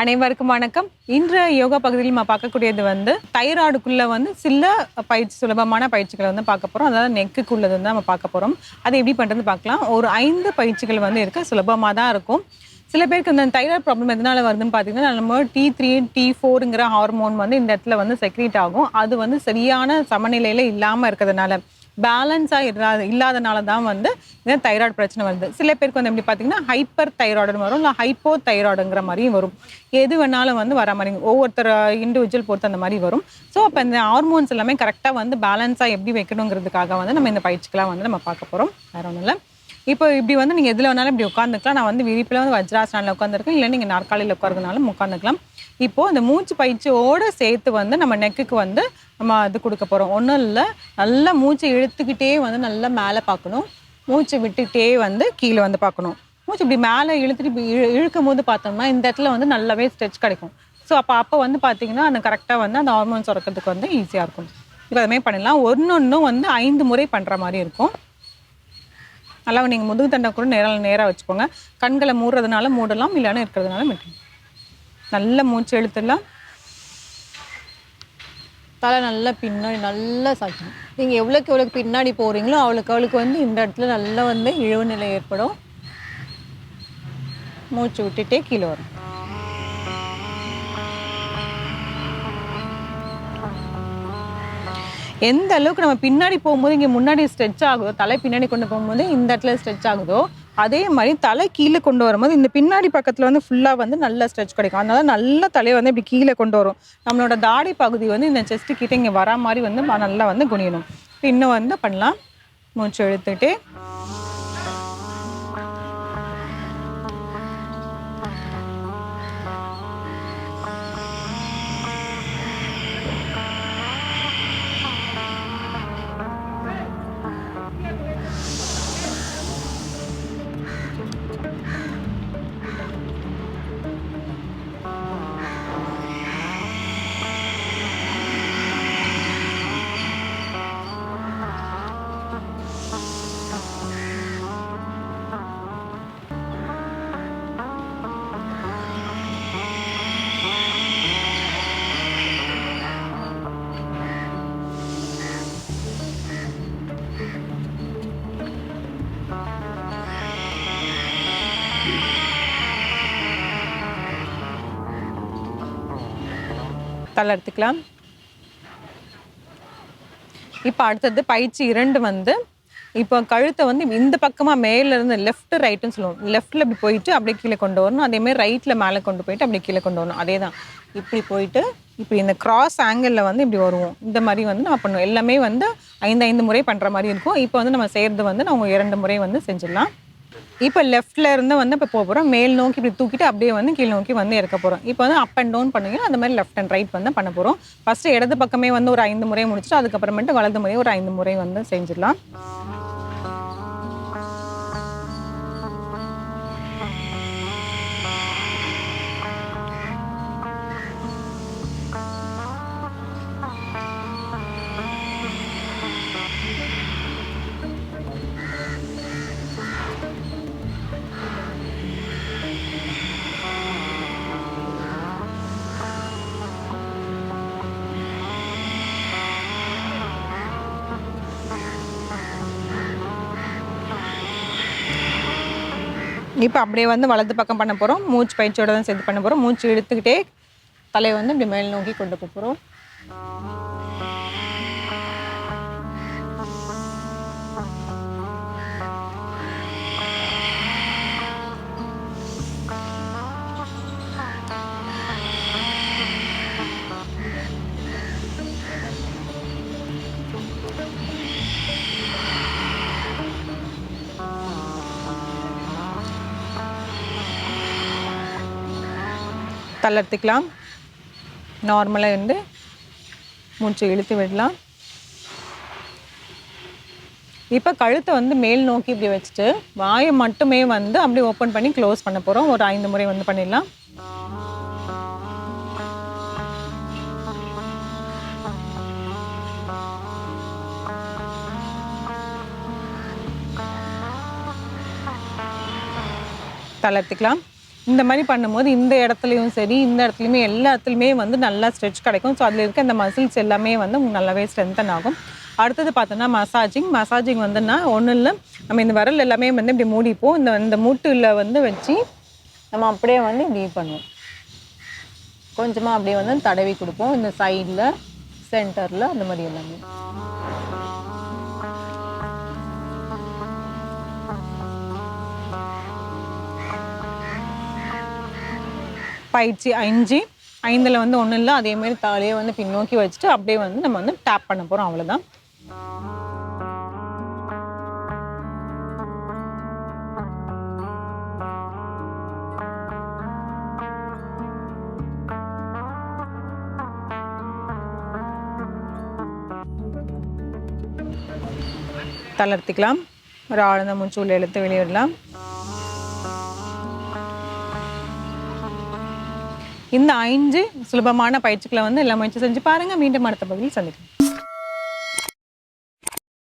அனைவருக்கும் வணக்கம். இன்று யோகா பகுதியில் நம்ம பார்க்கக்கூடியது தைராய்டுக்குள்ள சில பயிற்சி சுலபமான பயிற்சிகளை பார்க்க போறோம். அதாவது நெக்குக்குள்ளது நம்ம பார்க்க போறோம். அது எப்படி பண்றது பார்க்கலாம். ஒரு 5 பயிற்சிகள் இருக்கு. சுலபமா தான் இருக்கும். சில பேருக்கு இந்த தைராய்டு ப்ராப்ளம் எதனால வருதுன்னு பார்த்தீங்கன்னா, நம்ம T3, T4ங்கிற ஹார்மோன் இந்த இடத்துல செக்ரீட் ஆகும். அது சரியான சமநிலையில இல்லாம இருக்கிறதுனால, பேலன்ஸா இல்லாதனால தான் இந்த தைராய்டு பிரச்சனை வருது. சில பேருக்கு எப்படி பார்த்தீங்கன்னா, ஹைப்பர் தைராய்டுன்னு வரும். இல்ல ஹைப்போ தைராய்டுங்கிற மாரியும் வரும். எது வேணாலும் வர மாரி ஒவ்வொருத்தர் இண்டிவிஜுவல் பொறுத்து அந்த மாரி வரும். ஸோ, அப்ப இந்த ஹார்மோன்ஸ் எல்லாமே கரெக்ட்டா பேலன்ஸா எப்படி வைக்கணுங்கிறதுக்காக நம்ம இந்த பயிற்சிக்கலாம் நம்ம பார்க்க போறோம். வேற ஒண்ணும் இல்ல. இப்போ இப்படி நீங்க எதுல வேணாலும் இப்படி உட்கார்ந்துக்கலாம். நான் விரிப்புல வஜ்ராசனால உட்கார்ந்துருக்கேன். இல்ல நீங்க நாற்காலியில உட்கார்றதுனாலும் உட்கார்ந்துக்கலாம். இப்போ இந்த மூச்சு பயிற்சியோட சேர்த்து நம்ம நெக்குக்கு நம்ம அது கொடுக்க போறோம். ஒண்ணும் இல்ல. நல்லா மூச்சை இழுத்துக்கிட்டே நல்லா மேல பார்க்கணும். மூச்சு விட்டுட்டே கீழ பார்க்கணும். மூச்சு இப்படி மேல இழுத்துட்டு இப்படி இழுக்கும்போது பார்த்தோம்னா, இந்த இடத்துல நல்லாவே ஸ்ட்ரெச் கிடைக்கும். ஸோ அப்ப பார்த்தீங்கன்னா, அந்த கரெக்ட்டா அந்த ஹார்மோன் சுரக்கிறதுக்கு ஈஸியா இருக்கும். இப்போ அதுமாரி பண்ணிடலாம். ஒன்னொன்னும் 5 முறை பண்ற மாரி இருக்கும். நல்லா நீங்க முதுகு தண்டை கூட நேரா வச்சுக்கோங்க. கண்களை மூடுறதுனால மூடலாம், இல்லைன்னா இருக்கிறதுனால விட்டுலாம். நல்ல மூச்சு இழுத்துடலாம். தலை நல்லா பின்னாடி நல்லா சாய்க்கணும். நீங்க எவ்வளவுக்கு பின்னாடி போறீங்களோ அவளுக்கு இந்த இடத்துல நல்லா இழுவு நிலை ஏற்படும். மூச்சு விட்டுட்டே கீழே வரும். எந்த அளவுக்கு நம்ம பின்னாடி போகும்போது இங்க முன்னாடி ஸ்ட்ரெச் ஆகுதோ, தலை பின்னாடி கொண்டு போகும்போது இந்த இடத்துல ஸ்ட்ரெச் ஆகுதோ, அதே மாதிரி தலை கீழே கொண்டு வரும்போது இந்த பின்னாடி பக்கத்துல ஃபுல்லா நல்ல ஸ்ட்ரெச் கிடைக்கும். அதனால நல்ல தலையை இப்படி கீழே கொண்டு வரும். நம்மளோட தாடி பகுதி இந்த செஸ்ட் கிட்ட இங்க வரா மாதிரி நல்லா குனியணும். இன்னும் பண்ணலாம். மூச்சு இழுத்துட்டு தலை எடுத்துக்கலாம். இப்போ அடுத்தது பயிற்சி 2 இப்போ கழுத்தை இந்த பக்கமா மேல இருந்து லெஃப்ட் ரைட்டுன்னு சொல்லுவோம். லெஃப்ட்ல இப்படி போயிட்டு அப்படியே கீழே கொண்டு வரணும். அதே மாதிரி ரைட்ல மேலே கொண்டு போயிட்டு அப்படியே கீழே கொண்டு வரணும். அதே தான். இப்படி போயிட்டு இப்படி இந்த கிராஸ் ஆங்கிளில் இப்படி வருவோம். இந்த மாதிரி நம்ம பண்ணுவோம். எல்லாமே 5 முறை பண்ற மாதிரி இருக்கும். இப்போ நம்ம செய்யறது நம்ம 2 முறை செஞ்சிடலாம். இப்போ லெஃப்ட்ல இருந்து இப்போ போகிறோம். மேல் நோக்கி இப்படி தூக்கிட்டு அப்படியே கீழ் நோக்கி இறக்க போகிறோம். இப்போ அப் அண்ட் டவுன் பண்ணுவீங்க. அந்த மாதிரி லெஃப்ட் அண்ட் ரைட் பண்ண போகிறோம். ஃபர்ஸ்ட் இடது பக்கமே ஒரு 5 முறை முடிச்சுட்டு அதுக்கப்புறமேட்டு வலது முறை ஒரு 5 முறை செஞ்சிடலாம். இப்போ அப்படியே வலது பக்கம் பண்ண போகிறோம். மூச்சு பயிற்சியோட தான் சேர்த்து பண்ண போகிறோம். மூச்சு இழுத்துக்கிட்டே தலையை இப்படி மேல் நோக்கி கொண்டு போகிறோம். தளர்த்திக்கலாம். நார்மலாக இருந்து மூச்சு இழுத்து விடலாம். இப்போ கழுத்தை மேல் நோக்கி இப்படி வச்சுட்டு வாயை மட்டுமே அப்படியே ஓப்பன் பண்ணி க்ளோஸ் பண்ண போகிறோம். ஒரு 5 முறை பண்ணிடலாம். தளர்த்திக்கலாம். இந்த மாதிரி பண்ணும்போது இந்த இடத்துலையும் சரி, இந்த இடத்துலையுமே எல்லா இடத்துலையுமே வந்து நல்லா ஸ்ட்ரெச் கிடைக்கும். ஸோ அதில் இருக்க இந்த மசில்ஸ் எல்லாமே வந்து உங்களுக்கு நல்லாவே ஸ்ட்ரென்தன் ஆகும். அடுத்தது பார்த்தோன்னா மசாஜிங் வந்துன்னா ஒன்றும் இல்லை, நம்ம இந்த விரல் எல்லாமே வந்து இப்படி மூடிப்போம். இந்த இந்த மூட்டில் வந்து வச்சு நம்ம அப்படியே வந்து இப்படி பண்ணுவோம். கொஞ்சமாக அப்படியே வந்து தடவி கொடுப்போம். இந்த சைடில், சென்டரில், அந்த மாதிரி எல்லாமே. பயிற்சி 5ல் வந்து ஒன்றும் இல்லை, அதேமாரி தாலியை வந்து பின்னோக்கி வச்சுட்டு அப்படியே வந்து நம்ம வந்து டேப் பண்ண போகிறோம், அவ்வளோதான். தளர்த்திக்கலாம். ஒரு ஆழ்ந்த மூச்சு உள்ள இழுத்து வெளியிடலாம். இந்த 5 சுலபமான பயிற்சிகளை வந்து எல்லாம் முயற்சி செஞ்சு பாருங்க. மீண்டும் அடுத்த பகுதியில் சந்திக்கலாம்.